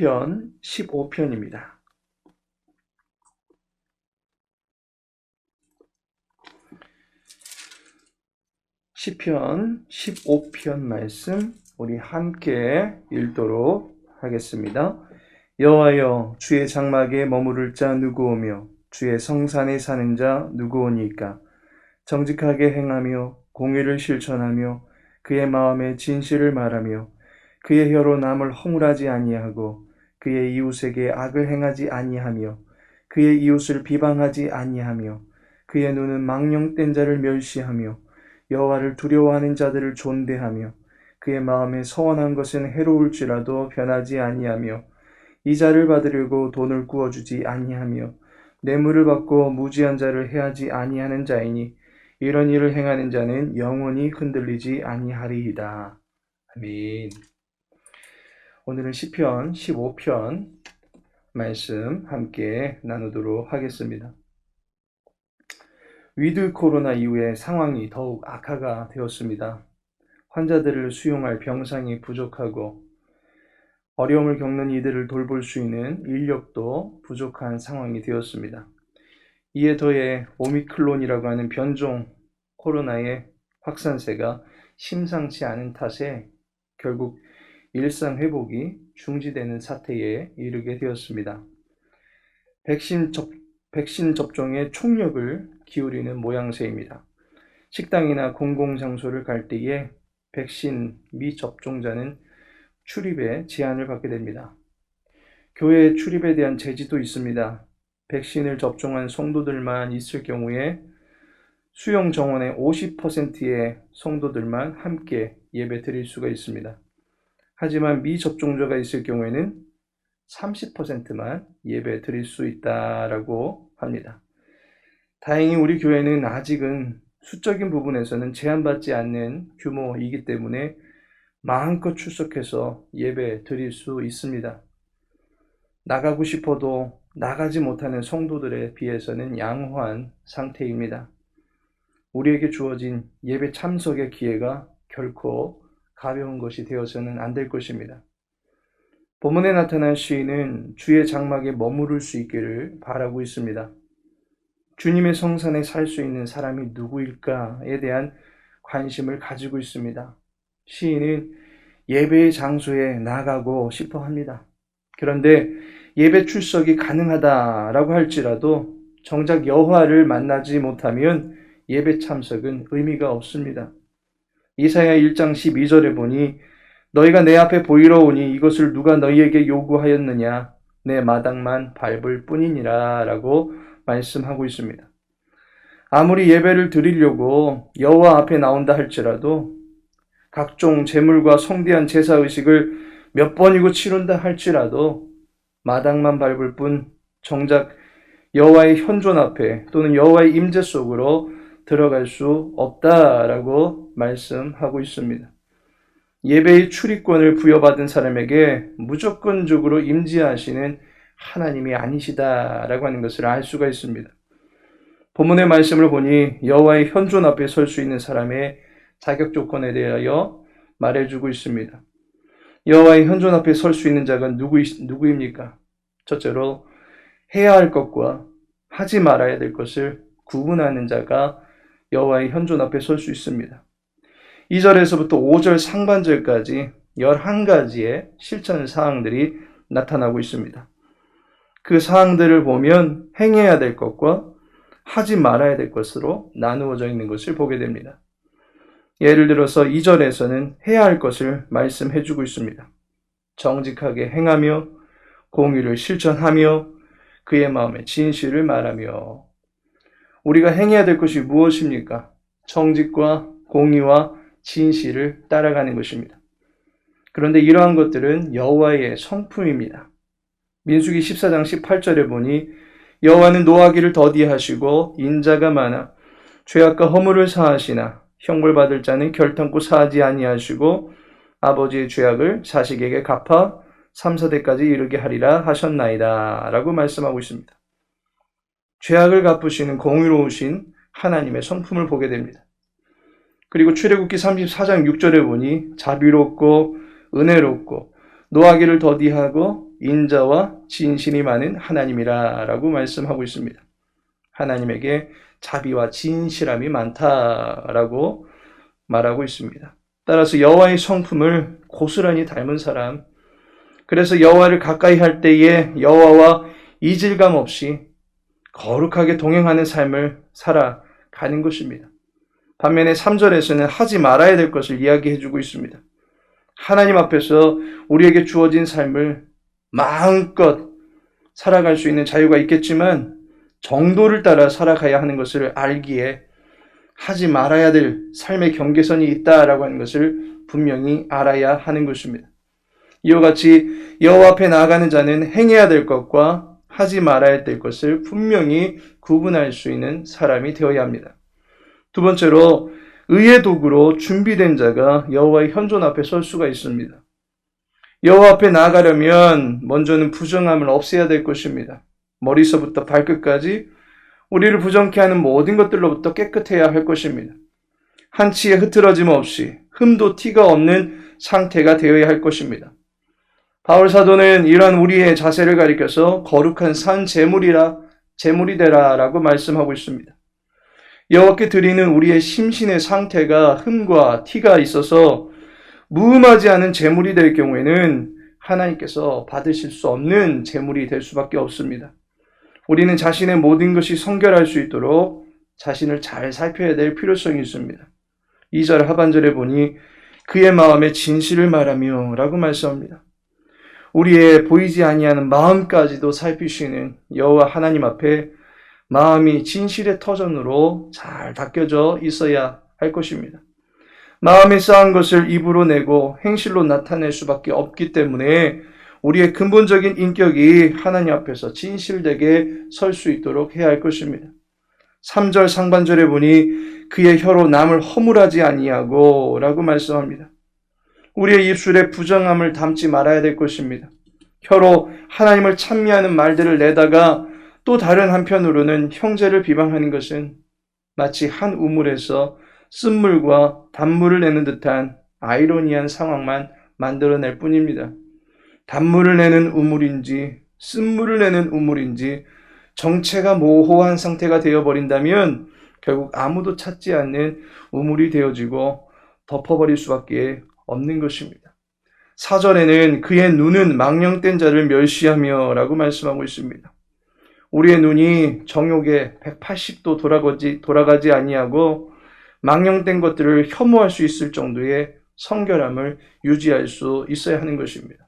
시편 15편입니다. 시편 15편 말씀 우리 함께 읽도록 하겠습니다. 여호와여, 주의 장막에 머무를 자 누구오며 주의 성산에 사는 자 누구오니까? 정직하게 행하며 공의를 실천하며 그의 마음에 진실을 말하며 그의 혀로 남을 허물하지 아니하고 그의 이웃에게 악을 행하지 아니하며 그의 이웃을 비방하지 아니하며 그의 눈은 망령된 자를 멸시하며 여호와를 두려워하는 자들을 존대하며 그의 마음에 서원한 것은 해로울지라도 변하지 아니하며 이자를 받으려고 돈을 구워주지 아니하며 뇌물을 받고 무지한 자를 해하지 아니하는 자이니 이런 일을 행하는 자는 영원히 흔들리지 아니하리이다. 아멘. 오늘은 시편 15편 말씀 함께 나누도록 하겠습니다. 위드 코로나 이후에 상황이 더욱 악화가 되었습니다. 환자들을 수용할 병상이 부족하고 어려움을 겪는 이들을 돌볼 수 있는 인력도 부족한 상황이 되었습니다. 이에 더해 오미크론이라고 하는 변종 코로나의 확산세가 심상치 않은 탓에 결국 일상 회복이 중지되는 사태에 이르게 되었습니다. 백신 접종에 총력을 기울이는 모양새입니다. 식당이나 공공장소를 갈 때에 백신 미접종자는 출입에 제한을 받게 됩니다. 교회 출입에 대한 제지도 있습니다. 백신을 접종한 성도들만 있을 경우에 수용 정원의 50%의 성도들만 함께 예배 드릴 수가 있습니다. 하지만 미접종자가 있을 경우에는 30%만 예배 드릴 수 있다라고 합니다. 다행히 우리 교회는 아직은 수적인 부분에서는 제한받지 않는 규모이기 때문에 마음껏 출석해서 예배 드릴 수 있습니다. 나가고 싶어도 나가지 못하는 성도들에 비해서는 양호한 상태입니다. 우리에게 주어진 예배 참석의 기회가 결코 가벼운 것이 되어서는 안 될 것입니다. 본문에 나타난 시인은 주의 장막에 머무를 수 있기를 바라고 있습니다. 주님의 성산에 살 수 있는 사람이 누구일까에 대한 관심을 가지고 있습니다. 시인은 예배의 장소에 나가고 싶어 합니다. 그런데 예배 출석이 가능하다라고 할지라도 정작 여호와를 만나지 못하면 예배 참석은 의미가 없습니다. 이사야 1장 12절에 보니 너희가 내 앞에 보이러 오니 이것을 누가 너희에게 요구하였느냐? 내 마당만 밟을 뿐이니라 라고 말씀하고 있습니다. 아무리 예배를 드리려고 여호와 앞에 나온다 할지라도 각종 제물과 성대한 제사의식을 몇 번이고 치른다 할지라도 마당만 밟을 뿐 정작 여호와의 현존 앞에 또는 여호와의 임재 속으로 들어갈 수 없다라고 말씀하고 있습니다. 예배의 출입권을 부여받은 사람에게 무조건적으로 임재하시는 하나님이 아니시다라고 하는 것을 알 수가 있습니다. 본문의 말씀을 보니 여호와의 현존 앞에 설 수 있는 사람의 자격 조건에 대하여 말해주고 있습니다. 여호와의 현존 앞에 설 수 있는 자가 누구입니까? 첫째로 해야 할 것과 하지 말아야 될 것을 구분하는 자가 여호와의 현존 앞에 설 수 있습니다. 2절에서부터 5절 상반절까지 11가지의 실천 사항들이 나타나고 있습니다. 그 사항들을 보면 행해야 될 것과 하지 말아야 될 것으로 나누어져 있는 것을 보게 됩니다. 예를 들어서 2절에서는 해야 할 것을 말씀해주고 있습니다. 정직하게 행하며 공의를 실천하며 그의 마음에 진실을 말하며. 우리가 행해야 될 것이 무엇입니까? 정직과 공의와 진실을 따라가는 것입니다. 그런데 이러한 것들은 여호와의 성품입니다. 민수기 14장 18절에 보니 여호와는 노하기를 더디하시고 인자가 많아 죄악과 허물을 사하시나 형벌받을 자는 결탄코 사하지 아니하시고 아버지의 죄악을 자식에게 갚아 3, 4대까지 이르게 하리라 하셨나이다 라고 말씀하고 있습니다. 죄악을 갚으시는 공의로우신 하나님의 성품을 보게 됩니다. 그리고 출애굽기 34장 6절에 보니 자비롭고 은혜롭고 노하기를 더디하고 인자와 진실이 많은 하나님이라 라고 말씀하고 있습니다. 하나님에게 자비와 진실함이 많다라고 말하고 있습니다. 따라서 여호와의 성품을 고스란히 닮은 사람, 그래서 여호와를 가까이 할 때에 여호와와 이질감 없이 거룩하게 동행하는 삶을 살아가는 것입니다. 반면에 3절에서는 하지 말아야 될 것을 이야기해주고 있습니다. 하나님 앞에서 우리에게 주어진 삶을 마음껏 살아갈 수 있는 자유가 있겠지만 정도를 따라 살아가야 하는 것을 알기에 하지 말아야 될 삶의 경계선이 있다라고 하는 것을 분명히 알아야 하는 것입니다. 이와 같이 여호와 앞에 나아가는 자는 행해야 될 것과 하지 말아야 될 것을 분명히 구분할 수 있는 사람이 되어야 합니다. 두 번째로 의의 도구로 준비된 자가 여호와의 현존 앞에 설 수가 있습니다. 여호와 앞에 나아가려면 먼저는 부정함을 없애야 될 것입니다. 머리서부터 발끝까지 우리를 부정케 하는 모든 것들로부터 깨끗해야 할 것입니다. 한치의 흐트러짐 없이 흠도 티가 없는 상태가 되어야 할 것입니다. 바울 사도는 이러한 우리의 자세를 가리켜서 거룩한 산 제물이 되라라고 말씀하고 있습니다. 여호와께 드리는 우리의 심신의 상태가 흠과 티가 있어서 무음하지 않은 제물이 될 경우에는 하나님께서 받으실 수 없는 제물이 될 수밖에 없습니다. 우리는 자신의 모든 것이 성결할 수 있도록 자신을 잘 살펴야 될 필요성이 있습니다. 2절 하반절에 보니 그의 마음에 진실을 말하며 라고 말씀합니다. 우리의 보이지 아니하는 마음까지도 살피시는 여호와 하나님 앞에 마음이 진실의 터전으로 잘 닦여져 있어야 할 것입니다. 마음에 쌓은 것을 입으로 내고 행실로 나타낼 수밖에 없기 때문에 우리의 근본적인 인격이 하나님 앞에서 진실되게 설 수 있도록 해야 할 것입니다. 3절 상반절에 보니 그의 혀로 남을 허물하지 아니하고 라고 말씀합니다. 우리의 입술에 부정함을 담지 말아야 될 것입니다. 혀로 하나님을 찬미하는 말들을 내다가 또 다른 한편으로는 형제를 비방하는 것은 마치 한 우물에서 쓴물과 단물을 내는 듯한 아이러니한 상황만 만들어낼 뿐입니다. 단물을 내는 우물인지 쓴물을 내는 우물인지 정체가 모호한 상태가 되어버린다면 결국 아무도 찾지 않는 우물이 되어지고 덮어버릴 수밖에 없는 것입니다. 4절에는 그의 눈은 망령된 자를 멸시하며 라고 말씀하고 있습니다. 우리의 눈이 정욕에 180도 돌아가지 아니하고 망령된 것들을 혐오할 수 있을 정도의 성결함을 유지할 수 있어야 하는 것입니다.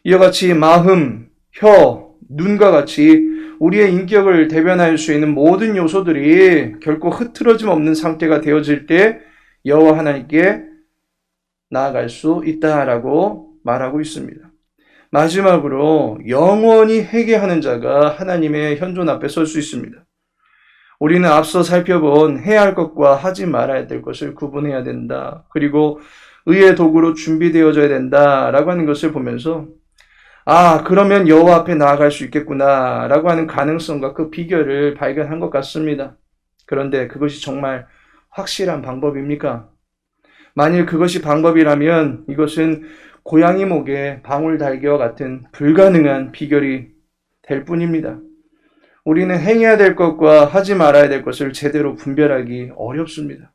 이와 같이 마음, 혀, 눈과 같이 우리의 인격을 대변할 수 있는 모든 요소들이 결코 흐트러짐 없는 상태가 되어질 때 여호와 하나님께 나아갈 수 있다라고 말하고 있습니다. 마지막으로 영원히 회개하는 자가 하나님의 현존 앞에 설 수 있습니다. 우리는 앞서 살펴본 해야 할 것과 하지 말아야 될 것을 구분해야 된다. 그리고 의의 도구로 준비되어져야 된다라고 하는 것을 보면서 그러면 여호와 앞에 나아갈 수 있겠구나 라고 하는 가능성과 그 비결을 발견한 것 같습니다. 그런데 그것이 정말 확실한 방법입니까? 만일 그것이 방법이라면 이것은 고양이 목에 방울 달기와 같은 불가능한 비결이 될 뿐입니다. 우리는 행해야 될 것과 하지 말아야 될 것을 제대로 분별하기 어렵습니다.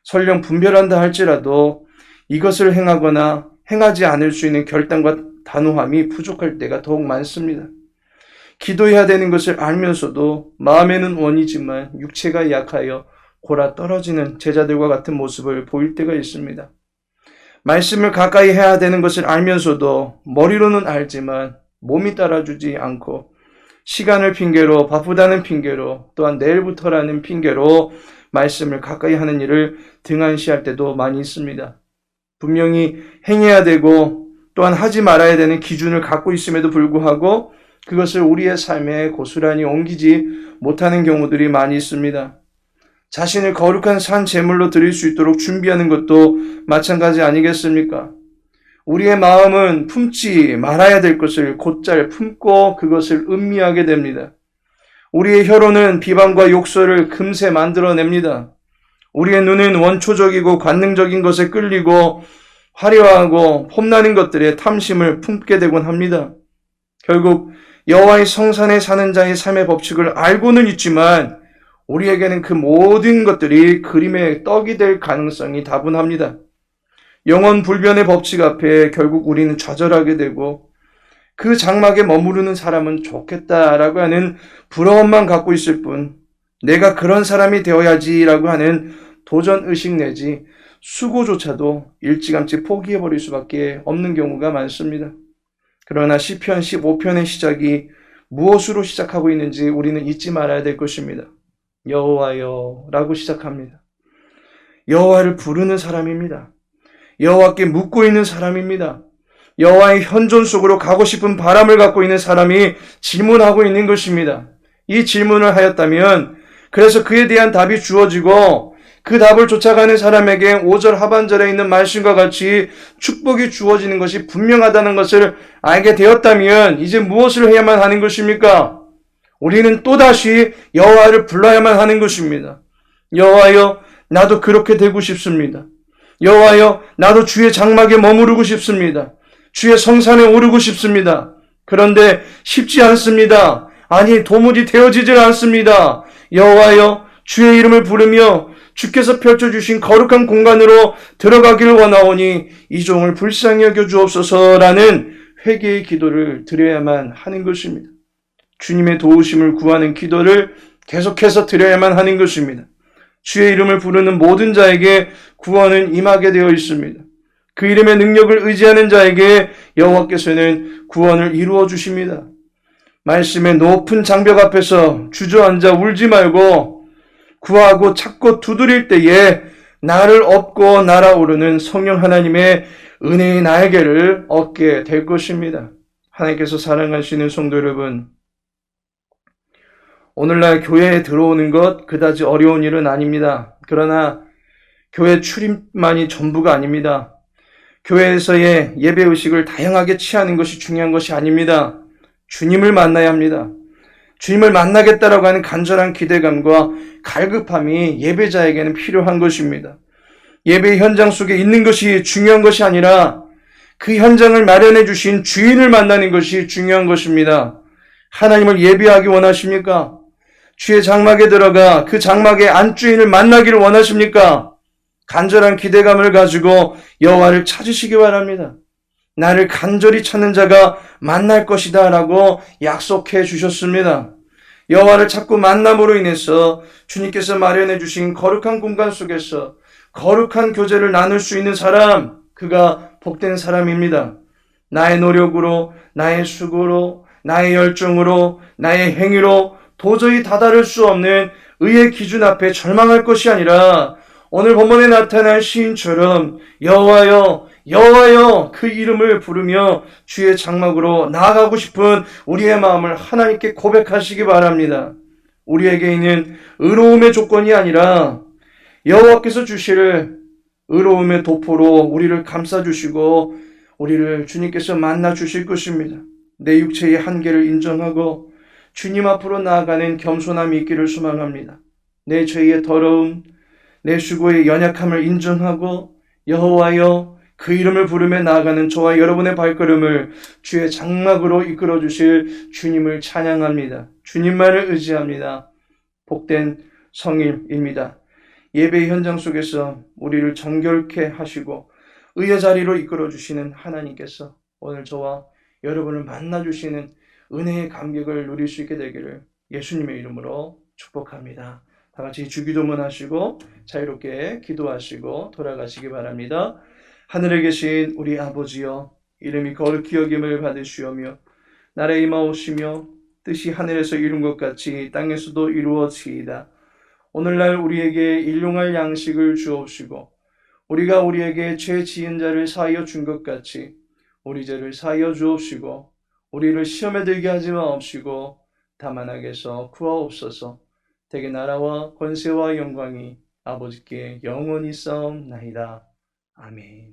설령 분별한다 할지라도 이것을 행하거나 행하지 않을 수 있는 결단과 단호함이 부족할 때가 더욱 많습니다. 기도해야 되는 것을 알면서도 마음에는 원이지만 육체가 약하여 골아 떨어지는 제자들과 같은 모습을 보일 때가 있습니다. 말씀을 가까이 해야 되는 것을 알면서도 머리로는 알지만 몸이 따라주지 않고 시간을 핑계로 바쁘다는 핑계로 또한 내일부터라는 핑계로 말씀을 가까이 하는 일을 등한시할 때도 많이 있습니다. 분명히 행해야 되고 또한 하지 말아야 되는 기준을 갖고 있음에도 불구하고 그것을 우리의 삶에 고스란히 옮기지 못하는 경우들이 많이 있습니다. 자신을 거룩한 산 제물로 드릴 수 있도록 준비하는 것도 마찬가지 아니겠습니까? 우리의 마음은 품지 말아야 될 것을 곧잘 품고 그것을 음미하게 됩니다. 우리의 혀로는 비방과 욕설을 금세 만들어냅니다. 우리의 눈은 원초적이고 관능적인 것에 끌리고 화려하고 폼나는 것들에 탐심을 품게 되곤 합니다. 결국 여호와의 성산에 사는 자의 삶의 법칙을 알고는 있지만 우리에게는 그 모든 것들이 그림의 떡이 될 가능성이 다분합니다. 영원 불변의 법칙 앞에 결국 우리는 좌절하게 되고 그 장막에 머무르는 사람은 좋겠다라고 하는 부러움만 갖고 있을 뿐 내가 그런 사람이 되어야지라고 하는 도전의식 내지 수고조차도 일찌감치 포기해버릴 수밖에 없는 경우가 많습니다. 그러나 시편 15편의 시작이 무엇으로 시작하고 있는지 우리는 잊지 말아야 될 것입니다. 여호와여 라고 시작합니다. 여호와를 부르는 사람입니다. 여호와께 묻고 있는 사람입니다. 여호와의 현존 속으로 가고 싶은 바람을 갖고 있는 사람이 질문하고 있는 것입니다. 이 질문을 하였다면 그래서 그에 대한 답이 주어지고 그 답을 쫓아가는 사람에게 5절 하반절에 있는 말씀과 같이 축복이 주어지는 것이 분명하다는 것을 알게 되었다면 이제 무엇을 해야만 하는 것입니까? 우리는 또다시 여호와를 불러야만 하는 것입니다. 여호와여, 나도 그렇게 되고 싶습니다. 여호와여, 나도 주의 장막에 머무르고 싶습니다. 주의 성산에 오르고 싶습니다. 그런데 쉽지 않습니다. 아니, 도무지 되어지질 않습니다. 여호와여, 주의 이름을 부르며 주께서 펼쳐주신 거룩한 공간으로 들어가기를 원하오니 이 종을 불쌍히 여겨 주옵소서라는 회개의 기도를 드려야만 하는 것입니다. 주님의 도우심을 구하는 기도를 계속해서 드려야만 하는 것입니다. 주의 이름을 부르는 모든 자에게 구원은 임하게 되어 있습니다. 그 이름의 능력을 의지하는 자에게 여호와께서는 구원을 이루어 주십니다. 말씀의 높은 장벽 앞에서 주저앉아 울지 말고 구하고 찾고 두드릴 때에 나를 업고 날아오르는 성령 하나님의 은혜의 날개를 얻게 될 것입니다. 하나님께서 사랑하시는 성도 여러분, 오늘날 교회에 들어오는 것 그다지 어려운 일은 아닙니다. 그러나 교회 출입만이 전부가 아닙니다. 교회에서의 예배의식을 다양하게 취하는 것이 중요한 것이 아닙니다. 주님을 만나야 합니다. 주님을 만나겠다라고 하는 간절한 기대감과 갈급함이 예배자에게는 필요한 것입니다. 예배 현장 속에 있는 것이 중요한 것이 아니라 그 현장을 마련해 주신 주인을 만나는 것이 중요한 것입니다. 하나님을 예배하기 원하십니까? 주의 장막에 들어가 그 장막의 안주인을 만나기를 원하십니까? 간절한 기대감을 가지고 여호와를 찾으시기 바랍니다. 나를 간절히 찾는 자가 만날 것이다 라고 약속해 주셨습니다. 여호와를 찾고 만남으로 인해서 주님께서 마련해 주신 거룩한 공간 속에서 거룩한 교제를 나눌 수 있는 사람, 그가 복된 사람입니다. 나의 노력으로, 나의 수고로, 나의 열정으로, 나의 행위로 도저히 다다를 수 없는 의의 기준 앞에 절망할 것이 아니라 오늘 본문에 나타난 시인처럼 여호와여, 여호와여 그 이름을 부르며 주의 장막으로 나아가고 싶은 우리의 마음을 하나님께 고백하시기 바랍니다. 우리에게 있는 의로움의 조건이 아니라 여호와께서 주실 의로움의 도포로 우리를 감싸주시고 우리를 주님께서 만나 주실 것입니다. 내 육체의 한계를 인정하고 주님 앞으로 나아가는 겸손함이 있기를 소망합니다. 내 죄의 더러움, 내 수고의 연약함을 인정하고 여호와여 그 이름을 부르며 나아가는 저와 여러분의 발걸음을 주의 장막으로 이끌어 주실 주님을 찬양합니다. 주님만을 의지합니다. 복된 성일입니다. 예배 현장 속에서 우리를 정결케 하시고 의의 자리로 이끌어 주시는 하나님께서 오늘 저와 여러분을 만나 주시는 은혜의 감격을 누릴 수 있게 되기를 예수님의 이름으로 축복합니다. 다 같이 주기도문 하시고 자유롭게 기도하시고 돌아가시기 바랍니다. 하늘에 계신 우리 아버지여, 이름이 거룩히 여김을 받으시오며 나라에 임하오시며 뜻이 하늘에서 이룬 것 같이 땅에서도 이루어지이다. 오늘날 우리에게 일용할 양식을 주옵시고 우리가 우리에게 죄 지은 자를 사하여 준 것 같이 우리 죄를 사하여 주옵시고 우리를 시험에 들게 하지 마옵시고 다만 악에서 구하옵소서. 대개 나라와 권세와 영광이 아버지께 영원히 싸움나이다. 아멘.